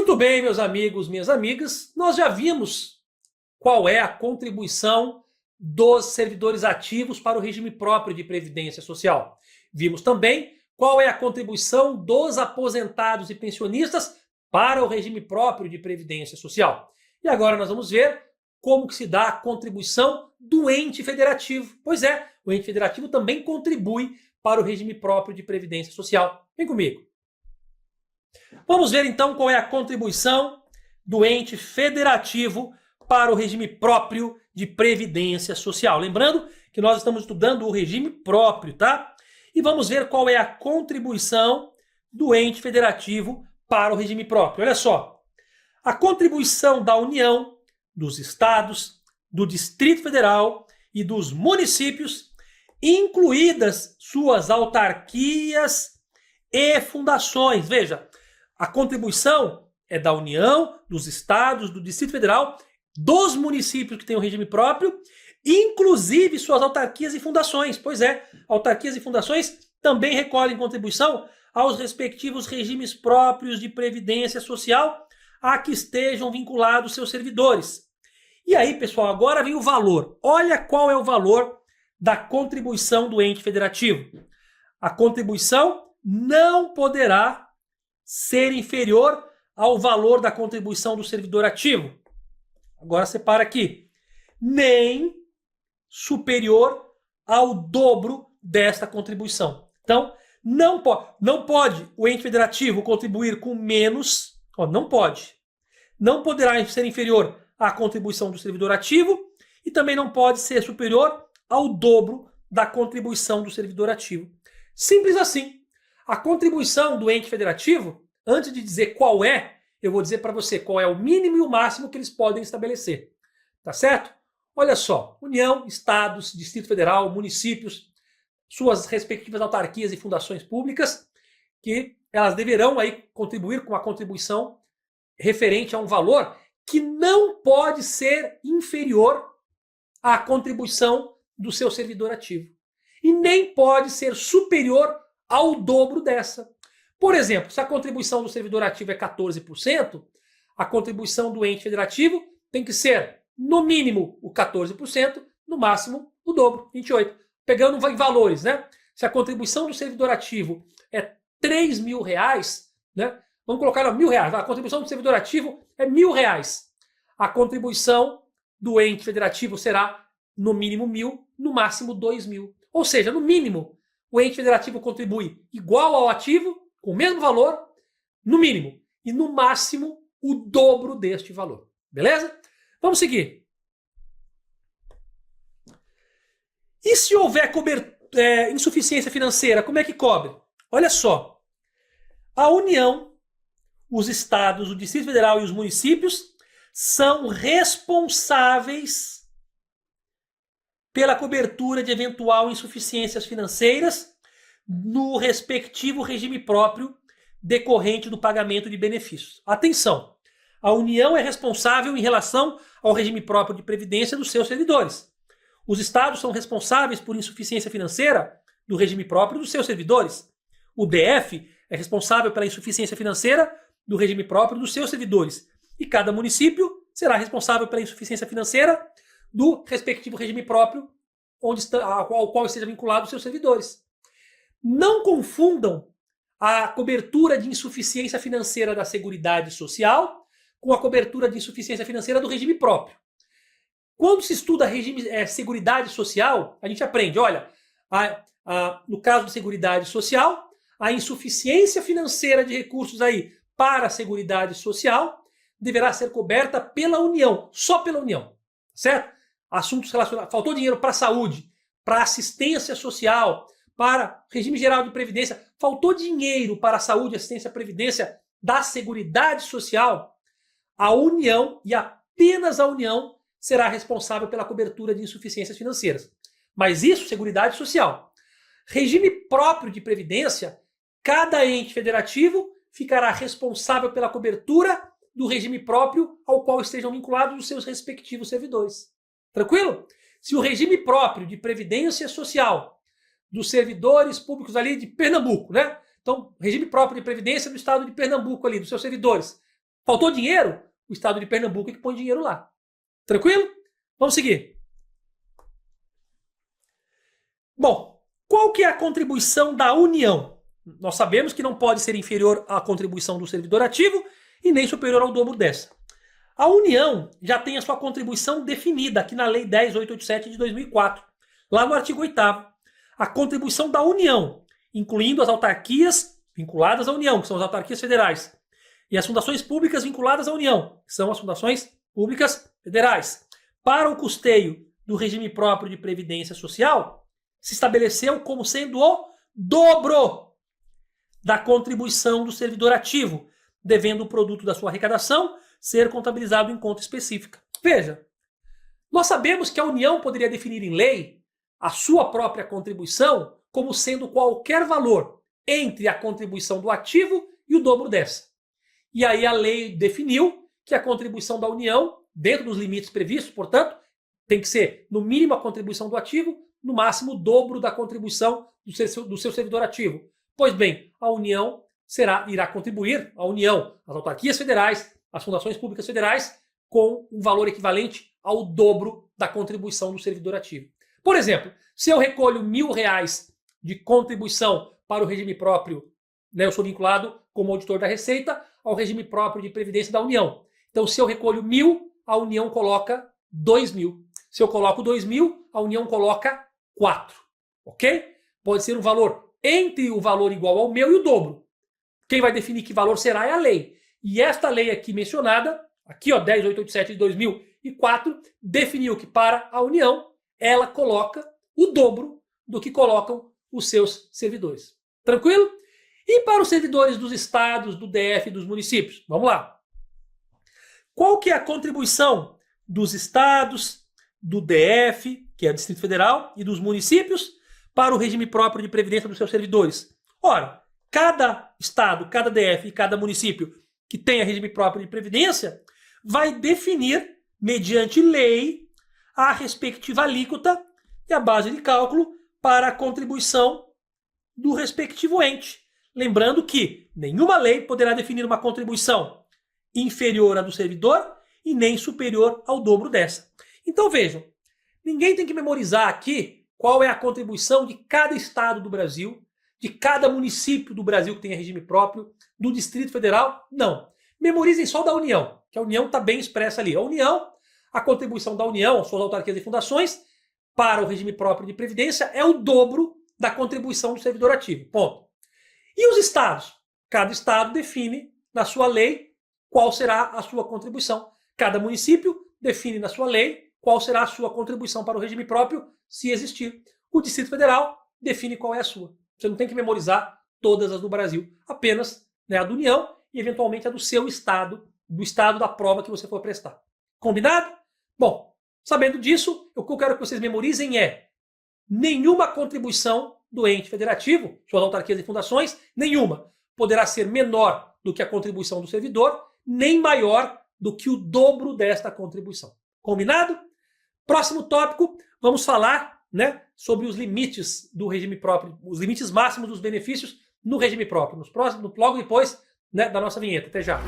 Muito bem, meus amigos, minhas amigas, nós já vimos qual é a contribuição dos servidores ativos para o regime próprio de previdência social. Vimos também qual é a contribuição dos aposentados e pensionistas para o regime próprio de previdência social. E agora nós vamos ver como que se dá a contribuição do ente federativo. Pois é, o ente federativo também contribui para o regime próprio de previdência social. Vem comigo. Vamos ver então qual é a contribuição do ente federativo para o regime próprio de previdência social. Lembrando que nós estamos estudando o regime próprio, tá? E vamos ver qual é a contribuição do ente federativo para o regime próprio. Olha só, a contribuição da União, dos estados, do Distrito Federal e dos municípios, incluídas suas autarquias e fundações. Veja, a contribuição é da União, dos estados, do Distrito Federal, dos municípios que têm o regime próprio, inclusive suas autarquias e fundações. Pois é, autarquias e fundações também recolhem contribuição aos respectivos regimes próprios de previdência social a que estejam vinculados seus servidores. E aí, pessoal, agora vem o valor. Olha qual é o valor da contribuição do ente federativo. A contribuição não poderá ser inferior ao valor da contribuição do servidor ativo. Agora separa aqui. Nem superior ao dobro desta contribuição. Então, não pode o ente federativo contribuir com menos, não pode. Não poderá ser inferior à contribuição do servidor ativo e também não pode ser superior ao dobro da contribuição do servidor ativo. Simples assim. A contribuição do ente federativo, antes de dizer qual é, eu vou dizer para você qual é o mínimo e o máximo que eles podem estabelecer. Tá certo? Olha só, União, estados, Distrito Federal, municípios, suas respectivas autarquias e fundações públicas, que elas deverão aí contribuir com a contribuição referente a um valor que não pode ser inferior à contribuição do seu servidor ativo. E nem pode ser superior ao dobro dessa. Por exemplo, se a contribuição do servidor ativo é 14%, a contribuição do ente federativo tem que ser, no mínimo, o 14%, no máximo, o dobro, 28%. Pegando em valores, né? Se a contribuição do servidor ativo é R$3.000, né? Vamos colocar R$1.000. A contribuição do servidor ativo é R$1.000. A contribuição do ente federativo será, no mínimo, 1.000, no máximo, 2.000. Ou seja, no mínimo, o ente federativo contribui igual ao ativo, com o mesmo valor, no mínimo. E no máximo, o dobro deste valor. Beleza? Vamos seguir. E se houver insuficiência financeira, como é que cobre? Olha só. A União, os estados, o Distrito Federal e os municípios são responsáveis pela cobertura de eventual insuficiências financeiras no respectivo regime próprio decorrente do pagamento de benefícios. Atenção! A União é responsável em relação ao regime próprio de previdência dos seus servidores. Os estados são responsáveis por insuficiência financeira do regime próprio dos seus servidores. O DF é responsável pela insuficiência financeira do regime próprio dos seus servidores. E cada município será responsável pela insuficiência financeira do respectivo regime próprio ao qual esteja vinculado os seus servidores. Não confundam a cobertura de insuficiência financeira da Seguridade Social com a cobertura de insuficiência financeira do regime próprio. Quando se estuda Seguridade Social, a gente aprende, olha, no caso da Seguridade Social, a insuficiência financeira de recursos aí para a Seguridade Social deverá ser coberta pela União, só pela União, certo? Assuntos relacionados, faltou dinheiro para a saúde, para assistência social, para regime geral de previdência, faltou dinheiro para a saúde, assistência e previdência da Seguridade Social, a União e apenas a União será responsável pela cobertura de insuficiências financeiras. Mas isso, Seguridade Social. Regime próprio de previdência, cada ente federativo ficará responsável pela cobertura do regime próprio ao qual estejam vinculados os seus respectivos servidores. Tranquilo? Se o regime próprio de previdência social dos servidores públicos ali de Pernambuco, né? Então, regime próprio de previdência do estado de Pernambuco ali, dos seus servidores, Faltou dinheiro? O estado de Pernambuco é que põe dinheiro lá. Tranquilo? Vamos seguir. Bom, qual que é a contribuição da União? Nós sabemos que não pode ser inferior à contribuição do servidor ativo e nem superior ao dobro dessa. A União já tem a sua contribuição definida aqui na Lei 10.887 de 2004, lá no artigo 8º. A contribuição da União, incluindo as autarquias vinculadas à União, que são as autarquias federais, e as fundações públicas vinculadas à União, que são as fundações públicas federais, para o custeio do regime próprio de previdência social, se estabeleceu como sendo o dobro da contribuição do servidor ativo, devendo o produto da sua arrecadação ser contabilizado em conta específica. Veja, nós sabemos que a União poderia definir em lei a sua própria contribuição como sendo qualquer valor entre a contribuição do ativo e o dobro dessa. E aí a lei definiu que a contribuição da União, dentro dos limites previstos, portanto, tem que ser no mínimo a contribuição do ativo, no máximo o dobro da contribuição do seu servidor ativo. Pois bem, a União irá contribuir, a União, as autarquias federais, as fundações públicas federais, com um valor equivalente ao dobro da contribuição do servidor ativo. Por exemplo, se eu recolho R$1.000 de contribuição para o regime próprio, né, eu sou vinculado como auditor da Receita ao regime próprio de previdência da União. Então, se eu recolho 1.000, a União coloca 2.000. Se eu coloco 2.000, a União coloca 4. Ok? Pode ser um valor entre o valor igual ao meu e o dobro. Quem vai definir que valor será é a lei. E esta lei aqui mencionada, aqui ó, 10.887 de 2004, definiu que para a União, ela coloca o dobro do que colocam os seus servidores. Tranquilo? E para os servidores dos estados, do DF e dos municípios? Vamos lá. Qual que é a contribuição dos estados, do DF, que é o Distrito Federal, e dos municípios para o regime próprio de previdência dos seus servidores? Ora, cada estado, cada DF e cada município que tenha regime próprio de previdência vai definir, mediante lei, a respectiva alíquota e a base de cálculo para a contribuição do respectivo ente. Lembrando que nenhuma lei poderá definir uma contribuição inferior à do servidor e nem superior ao dobro dessa. Então vejam, ninguém tem que memorizar aqui qual é a contribuição de cada estado do Brasil, de cada município do Brasil que tenha regime próprio, do Distrito Federal, não. Memorizem só da União, que a União está bem expressa ali. A União, a contribuição da União, suas autarquias e fundações, para o regime próprio de previdência é o dobro da contribuição do servidor ativo. Ponto. E os estados? Cada estado define na sua lei qual será a sua contribuição. Cada município define na sua lei qual será a sua contribuição para o regime próprio, se existir. O Distrito Federal define qual é a sua. Você não tem que memorizar todas as do Brasil, apenas, né, a da União e eventualmente a do seu estado, do estado da prova que você for prestar. Combinado? Bom, sabendo disso, o que eu quero que vocês memorizem é nenhuma contribuição do ente federativo, suas autarquias e fundações, nenhuma, poderá ser menor do que a contribuição do servidor, nem maior do que o dobro desta contribuição. Combinado? Próximo tópico, vamos falar, né, sobre os limites do regime próprio, os limites máximos dos benefícios no regime próprio. Logo depois, né, da nossa vinheta. Até já.